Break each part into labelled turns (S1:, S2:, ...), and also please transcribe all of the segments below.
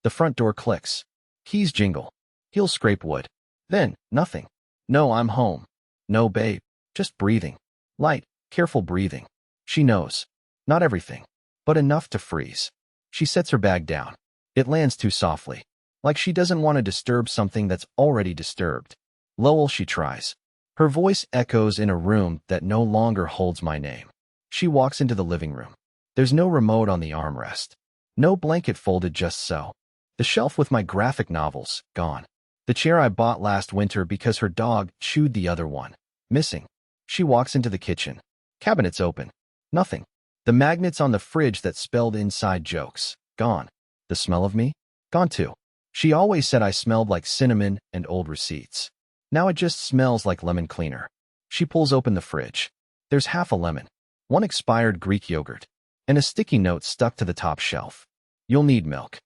S1: The front door clicks. Keys jingle. Heels scrape wood. Then, nothing. No, I'm home. No, babe. Just breathing. Light, careful breathing. She knows. Not everything, but enough to freeze. She sets her bag down. It lands too softly, like she doesn't want to disturb something that's already disturbed. Lowell, she tries. Her voice echoes in a room that no longer holds my name. She walks into the living room. There's no remote on the armrest. No blanket folded just so. The shelf with my graphic novels, gone. The chair I bought last winter because her dog chewed the other one, missing. She walks into the kitchen. Cabinets open. Nothing. The magnets on the fridge that spelled inside jokes, gone. The smell of me? Gone too. She always said I smelled like cinnamon and old receipts. Now it just smells like lemon cleaner. She pulls open the fridge. There's half a lemon, one expired Greek yogurt, and a sticky note stuck to the top shelf. You'll need milk.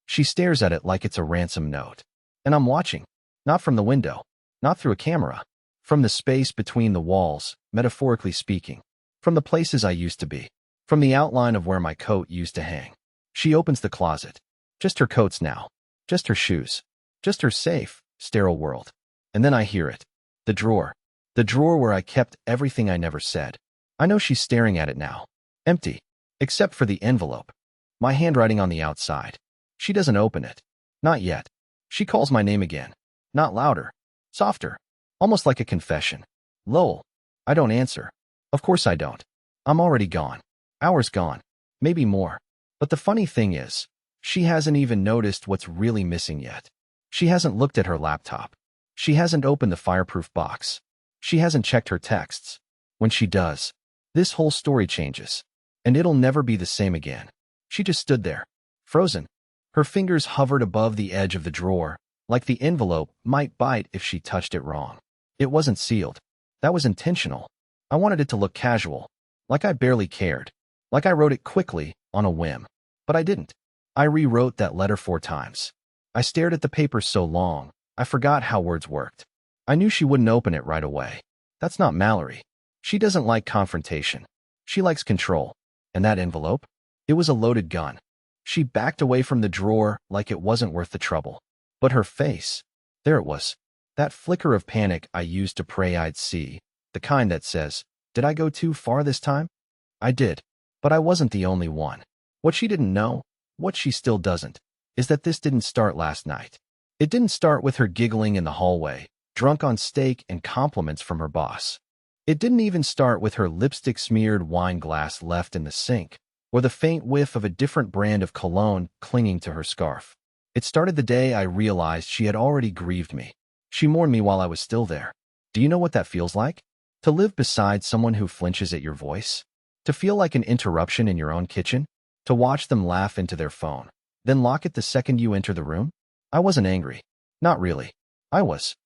S1: She stares at it like it's a ransom note. And I'm watching. Not from the window. Not through a camera. From the space between the walls, metaphorically speaking. From the places I used to be. From the outline of where my coat used to hang. She opens the closet. Just her coats now. Just her shoes. Just her safe, sterile world. And then I hear it. The drawer. The drawer where I kept everything I never said. I know she's staring at it now. Empty. Except for the envelope. My handwriting on the outside. She doesn't open it. Not yet. She calls my name again. Not louder. Softer. Almost like a confession. Lowell. I don't answer. Of course I don't. I'm already gone. Hours gone. Maybe more. But the funny thing is, she hasn't even noticed what's really missing yet. She hasn't looked at her laptop. She hasn't opened the fireproof box. She hasn't checked her texts. When she does, this whole story changes. And it'll never be the same again. She just stood there, frozen. Her fingers hovered above the edge of the drawer, like the envelope might bite if she touched it wrong. It wasn't sealed. That was intentional. I wanted it to look casual, like I barely cared, like I wrote it quickly, on a whim. But I didn't. I rewrote that letter 4 times. I stared at the paper so long, I forgot how words worked. I knew she wouldn't open it right away. That's not Mallory. She doesn't like confrontation. She likes control. And that envelope? It was a loaded gun. She backed away from the drawer like it wasn't worth the trouble. But her face, there it was. That flicker of panic I used to pray I'd see. The kind that says, did I go too far this time? I did. But I wasn't the only one. What she didn't know, what she still doesn't, is that this didn't start last night. It didn't start with her giggling in the hallway, drunk on steak and compliments from her boss. It didn't even start with her lipstick-smeared wine glass left in the sink, or the faint whiff of a different brand of cologne clinging to her scarf. It started the day I realized she had already grieved me. She mourned me while I was still there. Do you know what that feels like? To live beside someone who flinches at your voice? To feel like an interruption in your own kitchen? To watch them laugh into their phone, then lock it the second you enter the room? I wasn't angry. Not really. I was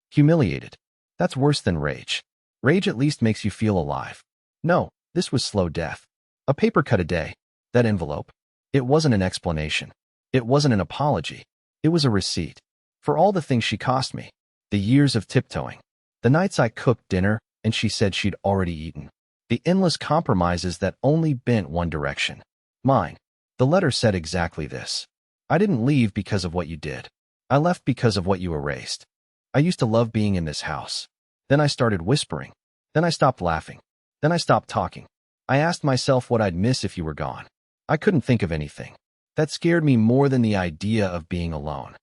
S1: humiliated. That's worse than rage. Rage at least makes you feel alive. No, this was slow death. A paper cut a day. That envelope. It wasn't an explanation. It wasn't an apology. It was a receipt. For all the things she cost me. The years of tiptoeing. The nights I cooked dinner and she said she'd already eaten. The endless compromises that only bent one direction. Mine. The letter said exactly this. I didn't leave because of what you did. I left because of what you erased. I used to love being in this house. Then I started whispering. Then I stopped laughing. Then I stopped talking. I asked myself what I'd miss if you were gone. I couldn't think of anything. That scared me more than the idea of being alone.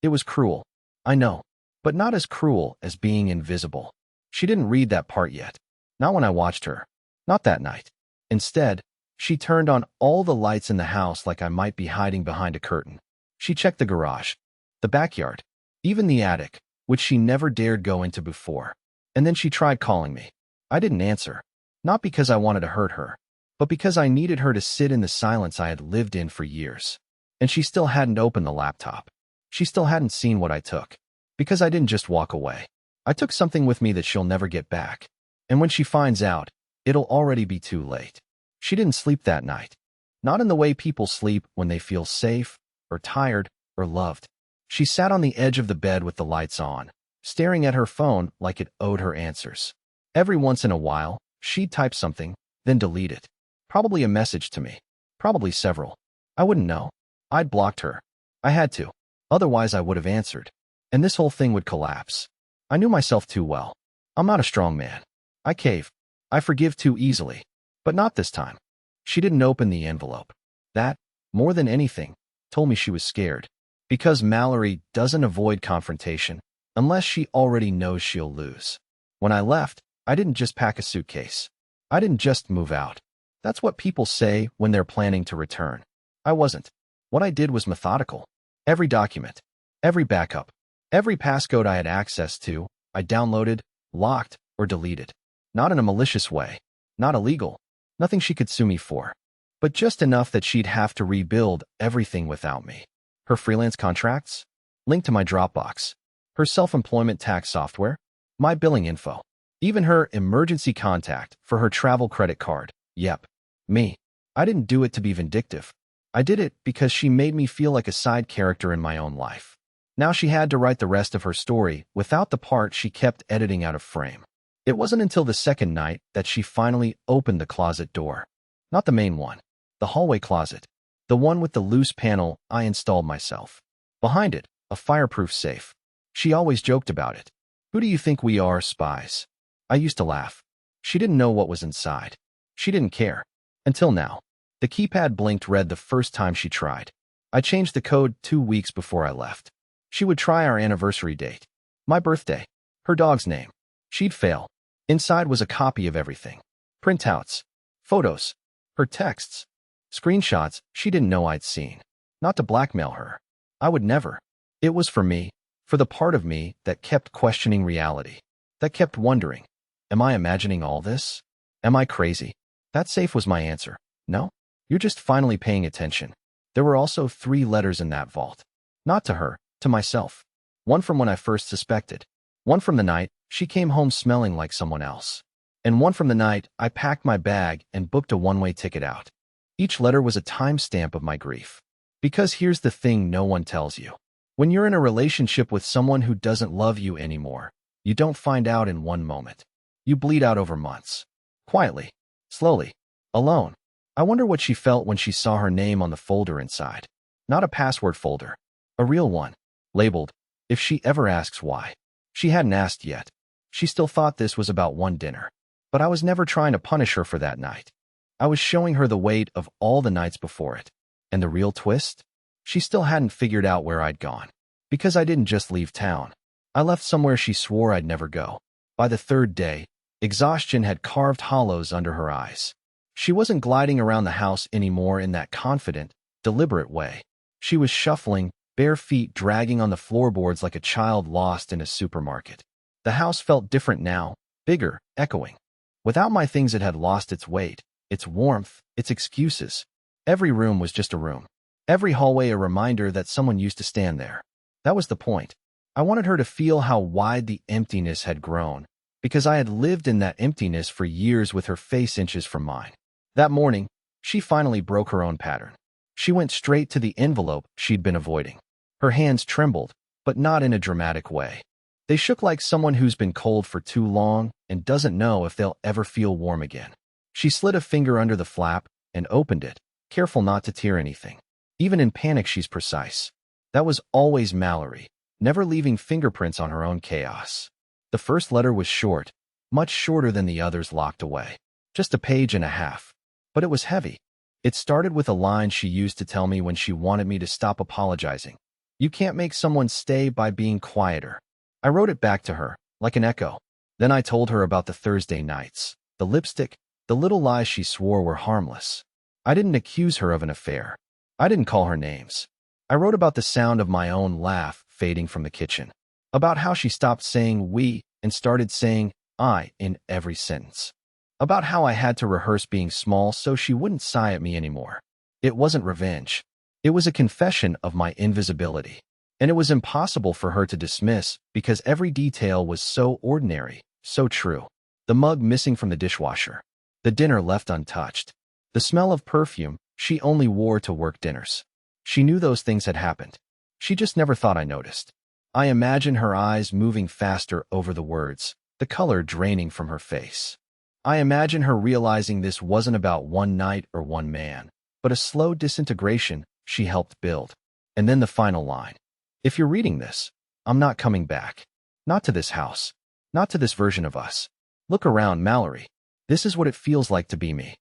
S1: It was cruel. I know. But not as cruel as being invisible. She didn't read that part yet. Not when I watched her. Not that night. Instead, she turned on all the lights in the house like I might be hiding behind a curtain. She checked the garage, the backyard, even the attic, which she never dared go into before. And then she tried calling me. I didn't answer. Not because I wanted to hurt her, but because I needed her to sit in the silence I had lived in for years. And she still hadn't opened the laptop. She still hadn't seen what I took. Because I didn't just walk away. I took something with me that she'll never get back. And when she finds out, it'll already be too late. She didn't sleep that night. Not in the way people sleep when they feel safe, or tired, or loved. She sat on the edge of the bed with the lights on, staring at her phone like it owed her answers. Every once in a while, she'd type something, then delete it. Probably a message to me. Probably several. I wouldn't know. I'd blocked her. I had to. Otherwise, I would have answered. And this whole thing would collapse. I knew myself too well. I'm not a strong man. I cave. I forgive too easily. But not this time. She didn't open the envelope. That, more than anything, told me she was scared. Because Mallory doesn't avoid confrontation unless she already knows she'll lose. When I left, I didn't just pack a suitcase. I didn't just move out. That's what people say when they're planning to return. I wasn't. What I did was methodical. Every document, every backup, every passcode I had access to, I downloaded, locked, or deleted. Not in a malicious way. Not illegal. Nothing she could sue me for. But just enough that she'd have to rebuild everything without me. Her freelance contracts? Linked to my Dropbox. Her self-employment tax software? My billing info. Even her emergency contact for her travel credit card. Yep. Me. I didn't do it to be vindictive. I did it because she made me feel like a side character in my own life. Now she had to write the rest of her story without the part she kept editing out of frame. It wasn't until the second night that she finally opened the closet door. Not the main one. The hallway closet. The one with the loose panel I installed myself. Behind it, a fireproof safe. She always joked about it. Who do you think we are, spies? I used to laugh. She didn't know what was inside. She didn't care. Until now. The keypad blinked red the first time she tried. I changed the code 2 weeks before I left. She would try our anniversary date. My birthday. Her dog's name. She'd fail. Inside was a copy of everything. Printouts. Photos. Her texts. Screenshots she didn't know I'd seen. Not to blackmail her. I would never. It was for me. For the part of me that kept questioning reality. That kept wondering. Am I imagining all this? Am I crazy? That safe was my answer. No? You're just finally paying attention. There were also 3 letters in that vault. Not to her, to myself. One from when I first suspected. One from the night she came home smelling like someone else. And one from the night I packed my bag and booked a one-way ticket out. Each letter was a timestamp of my grief. Because here's the thing no one tells you. When you're in a relationship with someone who doesn't love you anymore, you don't find out in one moment. You bleed out over months. Quietly. Slowly. Alone. I wonder what she felt when she saw her name on the folder inside. Not a password folder. A real one. Labeled, if she ever asks why. She hadn't asked yet. She still thought this was about one dinner. But I was never trying to punish her for that night. I was showing her the weight of all the nights before it. And the real twist? She still hadn't figured out where I'd gone. Because I didn't just leave town. I left somewhere she swore I'd never go. By the 3rd day, exhaustion had carved hollows under her eyes. She wasn't gliding around the house anymore in that confident, deliberate way. She was shuffling, bare feet dragging on the floorboards like a child lost in a supermarket. The house felt different now, bigger, echoing. Without my things, it had lost its weight, its warmth, its excuses. Every room was just a room. Every hallway a reminder that someone used to stand there. That was the point. I wanted her to feel how wide the emptiness had grown, because I had lived in that emptiness for years with her face inches from mine. That morning, she finally broke her own pattern. She went straight to the envelope she'd been avoiding. Her hands trembled, but not in a dramatic way. They shook like someone who's been cold for too long and doesn't know if they'll ever feel warm again. She slid a finger under the flap and opened it, careful not to tear anything. Even in panic, she's precise. That was always Mallory, never leaving fingerprints on her own chaos. The first letter was short, much shorter than the others locked away. Just a page and a half. But it was heavy. It started with a line she used to tell me when she wanted me to stop apologizing. You can't make someone stay by being quieter. I wrote it back to her, like an echo. Then I told her about the Thursday nights, the lipstick, the little lies she swore were harmless. I didn't accuse her of an affair. I didn't call her names. I wrote about the sound of my own laugh fading from the kitchen. About how she stopped saying we and started saying I in every sentence. About how I had to rehearse being small so she wouldn't sigh at me anymore. It wasn't revenge. It was a confession of my invisibility. And it was impossible for her to dismiss because every detail was so ordinary, so true. The mug missing from the dishwasher. The dinner left untouched. The smell of perfume she only wore to work dinners. She knew those things had happened. She just never thought I noticed. I imagine her eyes moving faster over the words, the color draining from her face. I imagine her realizing this wasn't about one night or one man, but a slow disintegration she helped build. And then the final line. If you're reading this, I'm not coming back. Not to this house. Not to this version of us. Look around, Mallory. This is what it feels like to be me.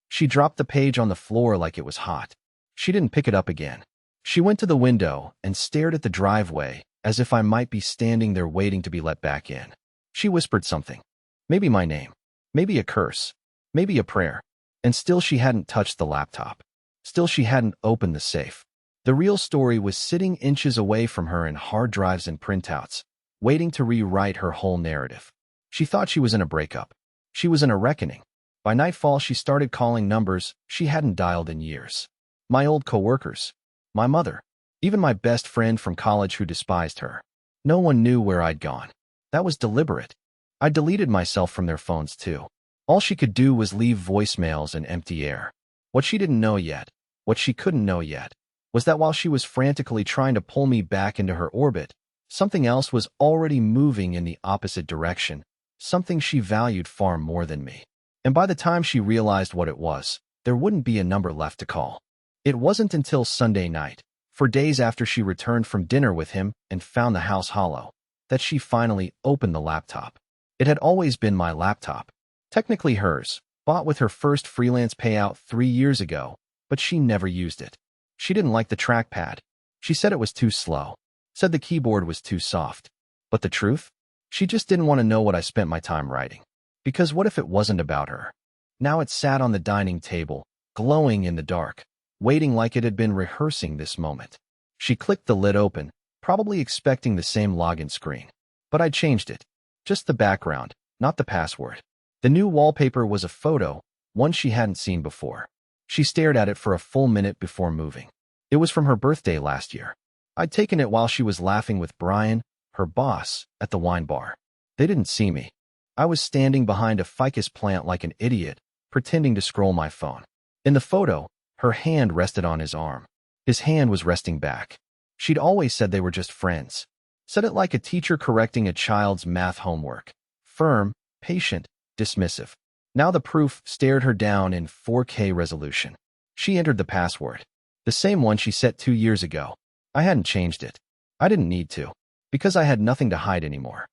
S1: She dropped the page on the floor like it was hot. She didn't pick it up again. She went to the window and stared at the driveway as if I might be standing there waiting to be let back in. She whispered something. Maybe my name. Maybe a curse. Maybe a prayer. And still she hadn't touched the laptop. Still she hadn't opened the safe. The real story was sitting inches away from her in hard drives and printouts, waiting to rewrite her whole narrative. She thought she was in a breakup. She was in a reckoning. By nightfall, she started calling numbers she hadn't dialed in years. My old coworkers. My mother. Even my best friend from college who despised her. No one knew where I'd gone. That was deliberate. I deleted myself from their phones too. All she could do was leave voicemails and empty air. What she didn't know yet, what she couldn't know yet, was that while she was frantically trying to pull me back into her orbit, something else was already moving in the opposite direction, something she valued far more than me. And by the time she realized what it was, there wouldn't be a number left to call. It wasn't until Sunday night, for days after she returned from dinner with him and found the house hollow, that she finally opened the laptop. It had always been my laptop. Technically hers, bought with her first freelance payout 3 years ago, but she never used it. She didn't like the trackpad. She said it was too slow, said the keyboard was too soft. But the truth? She just didn't want to know what I spent my time writing. Because what if it wasn't about her? Now it sat on the dining table, glowing in the dark, waiting like it had been rehearsing this moment. She clicked the lid open, probably expecting the same login screen. But I changed it. Just the background, not the password. The new wallpaper was a photo, one she hadn't seen before. She stared at it for a full minute before moving. It was from her birthday last year. I'd taken it while she was laughing with Brian, her boss, at the wine bar. They didn't see me. I was standing behind a ficus plant like an idiot, pretending to scroll my phone. In the photo, her hand rested on his arm. His hand was resting back. She'd always said they were just friends. Said it like a teacher correcting a child's math homework. Firm, patient, dismissive. Now the proof stared her down in 4K resolution. She entered the password. The same one she set 2 years ago. I hadn't changed it. I didn't need to. Because I had nothing to hide anymore.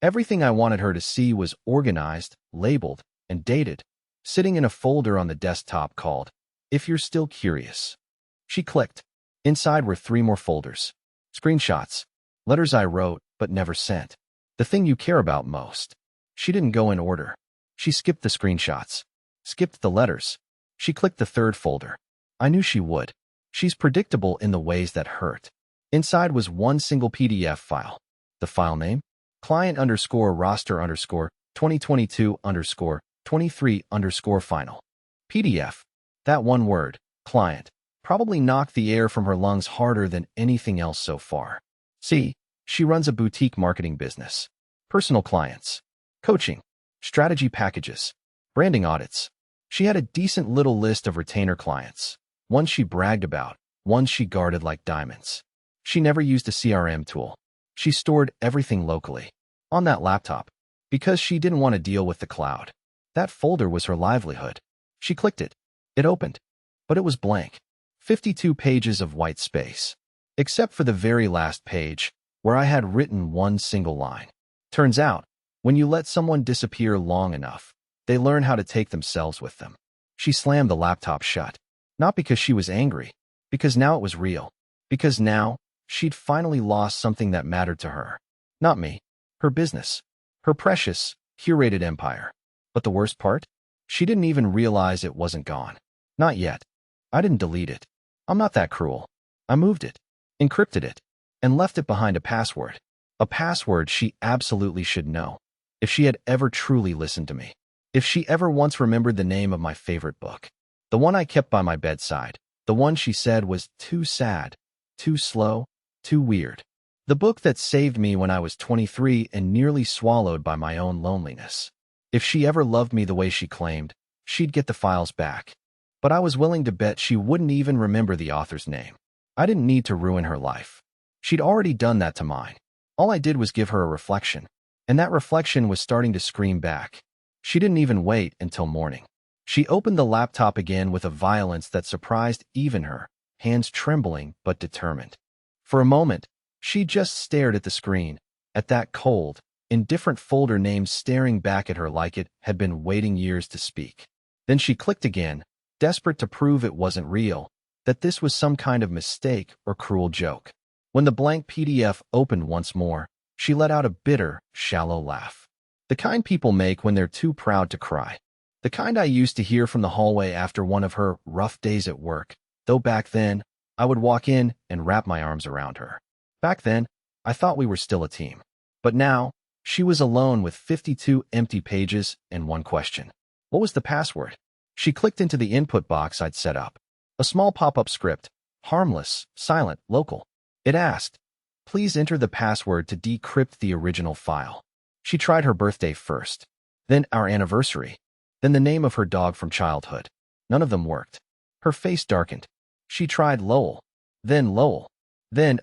S1: Everything I wanted her to see was organized, labeled, and dated, sitting in a folder on the desktop called, If You're Still Curious. She clicked. Inside were 3 more folders. Screenshots. Letters I wrote, but never sent. The thing you care about most. She didn't go in order. She skipped the screenshots. Skipped the letters. She clicked the 3rd folder. I knew she would. She's predictable in the ways that hurt. Inside was one single PDF file. The file name? Client_roster_2022_23_ PDF. That one word, client, probably knocked the air from her lungs harder than anything else so far. See, she runs a boutique marketing business. Personal clients. Coaching. Strategy packages. Branding audits. She had a decent little list of retainer clients. Ones she bragged about. Ones she guarded like diamonds. She never used a CRM tool. She stored everything locally. On that laptop. Because she didn't want to deal with the cloud. That folder was her livelihood. She clicked it. It opened. But it was blank. 52 pages of white space. Except for the very last page, where I had written one single line. Turns out, when you let someone disappear long enough, they learn how to take themselves with them. She slammed the laptop shut. Not because she was angry. Because now it was real. Because now, she'd finally lost something that mattered to her. Not me. Her business. Her precious, curated empire. But the worst part? She didn't even realize it wasn't gone. Not yet. I didn't delete it. I'm not that cruel. I moved it. Encrypted it. And left it behind a password. A password she absolutely should know. If she had ever truly listened to me. If she ever once remembered the name of my favorite book. The one I kept by my bedside. The one she said was too sad, too slow, too weird. The book that saved me when I was 23 and nearly swallowed by my own loneliness. If she ever loved me the way she claimed, she'd get the files back. But I was willing to bet she wouldn't even remember the author's name. I didn't need to ruin her life. She'd already done that to mine. All I did was give her a reflection. And that reflection was starting to scream back. She didn't even wait until morning. She opened the laptop again with a violence that surprised even her, hands trembling but determined. For a moment, she just stared at the screen, at that cold, indifferent folder name staring back at her like it had been waiting years to speak. Then she clicked again, desperate to prove it wasn't real, that this was some kind of mistake or cruel joke. When the blank PDF opened once more, she let out a bitter, shallow laugh. The kind people make when they're too proud to cry. The kind I used to hear from the hallway after one of her rough days at work, though back then, I would walk in and wrap my arms around her. Back then, I thought we were still a team. But now, she was alone with 52 empty pages and one question. What was the password? She clicked into the input box I'd set up. A small pop-up script, harmless, silent, local. It asked, please enter the password to decrypt the original file. She tried her birthday first, then our anniversary, then the name of her dog from childhood. None of them worked. Her face darkened. She tried Lowell, then I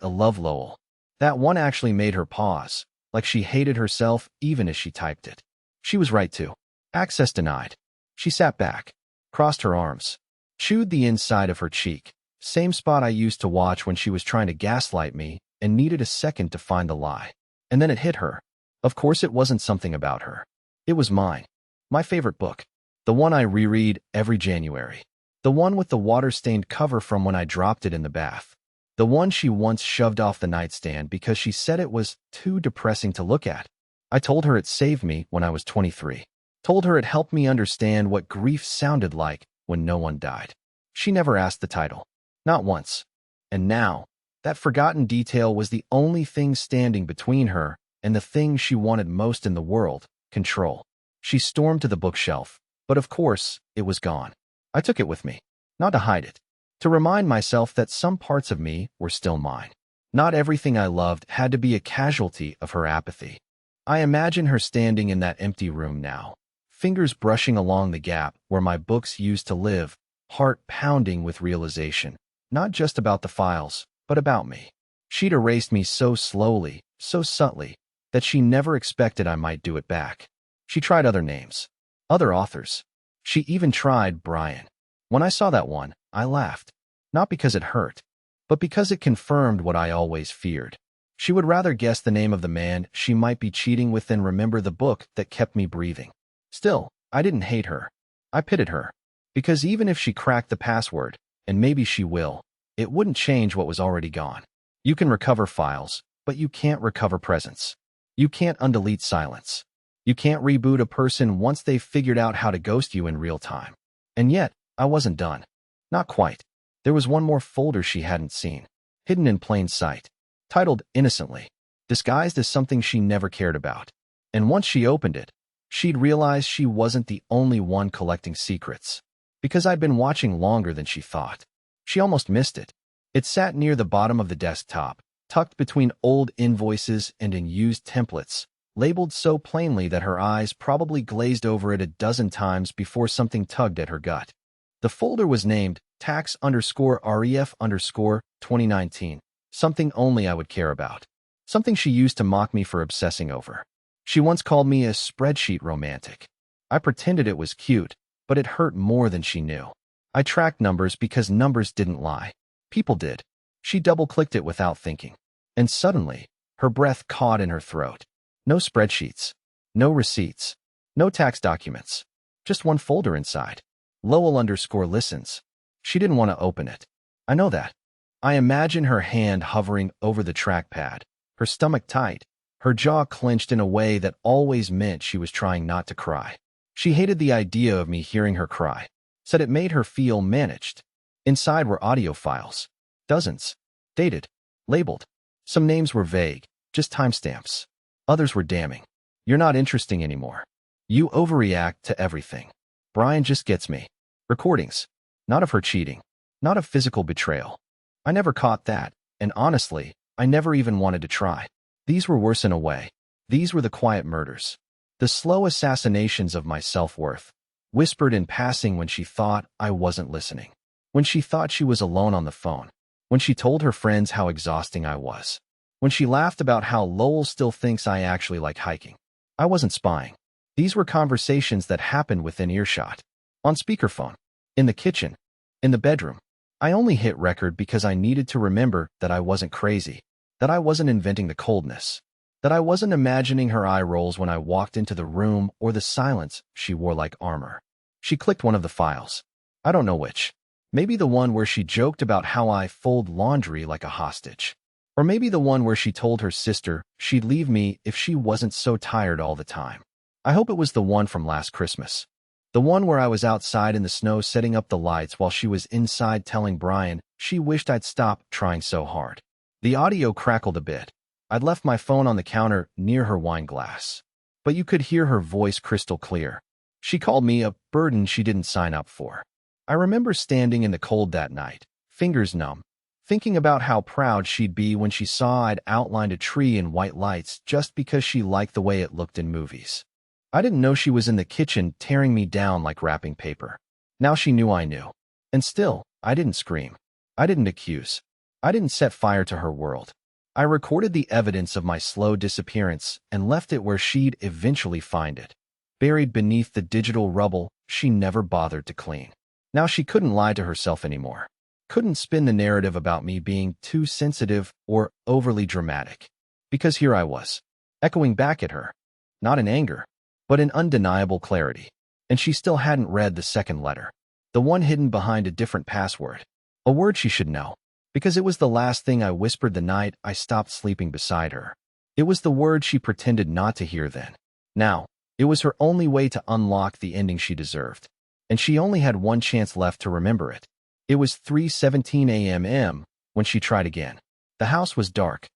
S1: love Lowell. That one actually made her pause, like she hated herself even as she typed it. She was right too. Access denied. She sat back, crossed her arms, chewed the inside of her cheek, same spot I used to watch when she was trying to gaslight me and needed a second to find the lie. And then it hit her. Of course it wasn't something about her. It was mine. My favorite book. The one I reread every January. The one with the water-stained cover from when I dropped it in the bath. The one she once shoved off the nightstand because she said it was too depressing to look at. I told her it saved me when I was 23. Told her it helped me understand what grief sounded like when no one died. She never asked the title. Not once. And now, that forgotten detail was the only thing standing between her and the thing she wanted most in the world, control. She stormed to the bookshelf, but of course, it was gone. I took it with me, not to hide it, to remind myself that some parts of me were still mine. Not everything I loved had to be a casualty of her apathy. I imagine her standing in that empty room now, fingers brushing along the gap where my books used to live, heart pounding with realization, not just about the files, but about me. She'd erased me so slowly, so subtly, that she never expected I might do it back. She tried other names, other authors. She even tried Brian. When I saw that one, I laughed. Not because it hurt, but because it confirmed what I always feared. She would rather guess the name of the man she might be cheating with than remember the book that kept me breathing. Still, I didn't hate her. I pitied her. Because even if she cracked the password, and maybe she will, it wouldn't change what was already gone. You can recover files, but you can't recover presence. You can't undelete silence. You can't reboot a person once they've figured out how to ghost you in real time. And yet, I wasn't done. Not quite. There was one more folder she hadn't seen, hidden in plain sight, titled Innocently, disguised as something she never cared about. And once she opened it, she'd realize she wasn't the only one collecting secrets, because I'd been watching longer than she thought. She almost missed it. It sat near the bottom of the desktop, tucked between old invoices and unused templates, labeled so plainly that her eyes probably glazed over it a dozen times before something tugged at her gut. The folder was named tax_ref_2019, something only I would care about. Something she used to mock me for obsessing over. She once called me a spreadsheet romantic. I pretended it was cute, but it hurt more than she knew. I tracked numbers because numbers didn't lie. People did. She double-clicked it without thinking. And suddenly, her breath caught in her throat. No spreadsheets. No receipts. No tax documents. Just one folder inside. Lowell_listens. She didn't want to open it. I know that. I imagine her hand hovering over the trackpad, her stomach tight, her jaw clenched in a way that always meant she was trying not to cry. She hated the idea of me hearing her cry, said it made her feel managed. Inside were audio files. Dozens. Dated. Labeled. Some names were vague, just timestamps. Others were damning. You're not interesting anymore. You overreact to everything. Brian just gets me. Recordings. Not of her cheating. Not of physical betrayal. I never caught that, and honestly, I never even wanted to try. These were worse in a way. These were the quiet murders. The slow assassinations of my self-worth, whispered in passing when she thought I wasn't listening. When she thought she was alone on the phone. When she told her friends how exhausting I was. When she laughed about how Lowell still thinks I actually like hiking. I wasn't spying. These were conversations that happened within earshot. On speakerphone. In the kitchen. In the bedroom. I only hit record because I needed to remember that I wasn't crazy, that I wasn't inventing the coldness, that I wasn't imagining her eye rolls when I walked into the room or the silence she wore like armor. She clicked one of the files. I don't know which. Maybe the one where she joked about how I fold laundry like a hostage. Or maybe the one where she told her sister she'd leave me if she wasn't so tired all the time. I hope it was the one from last Christmas. The one where I was outside in the snow setting up the lights while she was inside telling Brian she wished I'd stop trying so hard. The audio crackled a bit. I'd left my phone on the counter near her wine glass. But you could hear her voice crystal clear. She called me a burden she didn't sign up for. I remember standing in the cold that night, fingers numb, thinking about how proud she'd be when she saw I'd outlined a tree in white lights just because she liked the way it looked in movies. I didn't know she was in the kitchen tearing me down like wrapping paper. Now she knew I knew. And still, I didn't scream. I didn't accuse. I didn't set fire to her world. I recorded the evidence of my slow disappearance and left it where she'd eventually find it, buried beneath the digital rubble she never bothered to clean. Now she couldn't lie to herself anymore. Couldn't spin the narrative about me being too sensitive or overly dramatic. Because here I was, echoing back at her, not in anger, but in undeniable clarity. And she still hadn't read the second letter, the one hidden behind a different password, a word she should know, because it was the last thing I whispered the night I stopped sleeping beside her. It was the word she pretended not to hear then. Now, it was her only way to unlock the ending she deserved. And she only had one chance left to remember it. It was 3:17 a.m. when she tried again. The house was dark.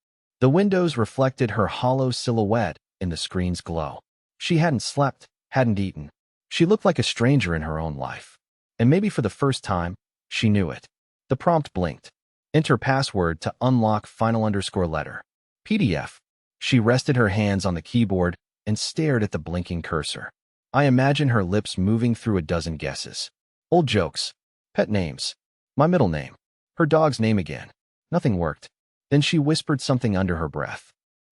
S1: The windows reflected her hollow silhouette in the screen's glow. She hadn't slept, hadn't eaten. She looked like a stranger in her own life. And maybe for the first time, she knew it. The prompt blinked. Enter password to unlock final_letter. PDF. She rested her hands on the keyboard and stared at the blinking cursor. I imagine her lips moving through a dozen guesses. Old jokes. Pet names. My middle name. Her dog's name again. Nothing worked. Then she whispered something under her breath.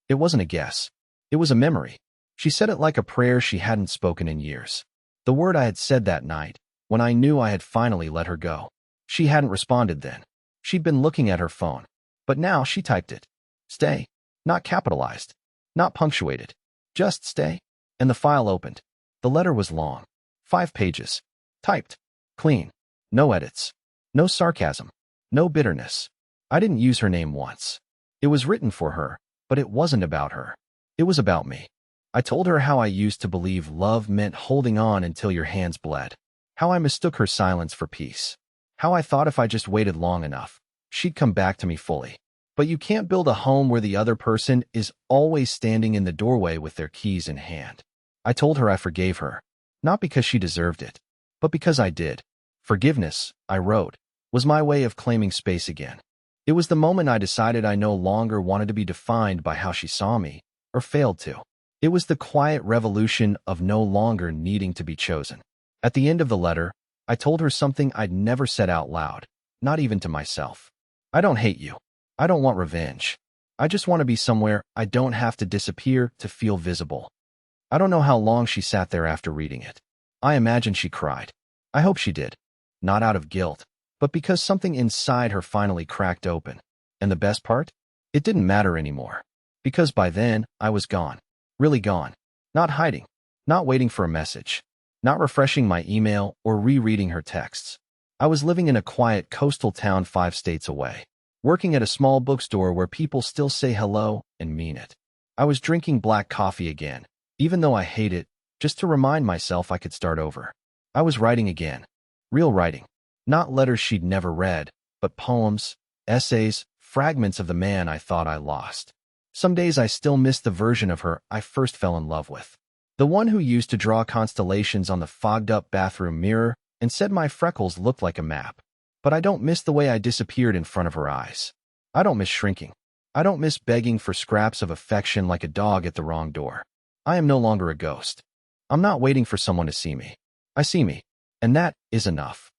S1: It wasn't a guess. It was a memory. She said it like a prayer she hadn't spoken in years. The word I had said that night, when I knew I had finally let her go. She hadn't responded then. She'd been looking at her phone. But now she typed it. Stay. Not capitalized. Not punctuated. Just stay. And the file opened. The letter was long. 5 pages. Typed. Clean. No edits. No sarcasm. No bitterness. I didn't use her name once. It was written for her, but it wasn't about her. It was about me. I told her how I used to believe love meant holding on until your hands bled. How I mistook her silence for peace. How I thought if I just waited long enough, she'd come back to me fully. But you can't build a home where the other person is always standing in the doorway with their keys in hand. I told her I forgave her, not because she deserved it, but because I did. Forgiveness, I wrote, was my way of claiming space again. It was the moment I decided I no longer wanted to be defined by how she saw me, or failed to. It was the quiet revolution of no longer needing to be chosen. At the end of the letter, I told her something I'd never said out loud, not even to myself. I don't hate you. I don't want revenge. I just want to be somewhere I don't have to disappear to feel visible. I don't know how long she sat there after reading it. I imagine she cried. I hope she did. Not out of guilt, but because something inside her finally cracked open. And the best part? It didn't matter anymore. Because by then, I was gone. Really gone. Not hiding. Not waiting for a message. Not refreshing my email or rereading her texts. I was living in a quiet coastal town 5 states away. Working at a small bookstore where people still say hello and mean it. I was drinking black coffee again, even though I hate it, just to remind myself I could start over. I was writing again. Real writing. Not letters she'd never read, but poems, essays, fragments of the man I thought I lost. Some days I still miss the version of her I first fell in love with. The one who used to draw constellations on the fogged-up bathroom mirror and said my freckles looked like a map. But I don't miss the way I disappeared in front of her eyes. I don't miss shrinking. I don't miss begging for scraps of affection like a dog at the wrong door. I am no longer a ghost. I'm not waiting for someone to see me. I see me, and that is enough.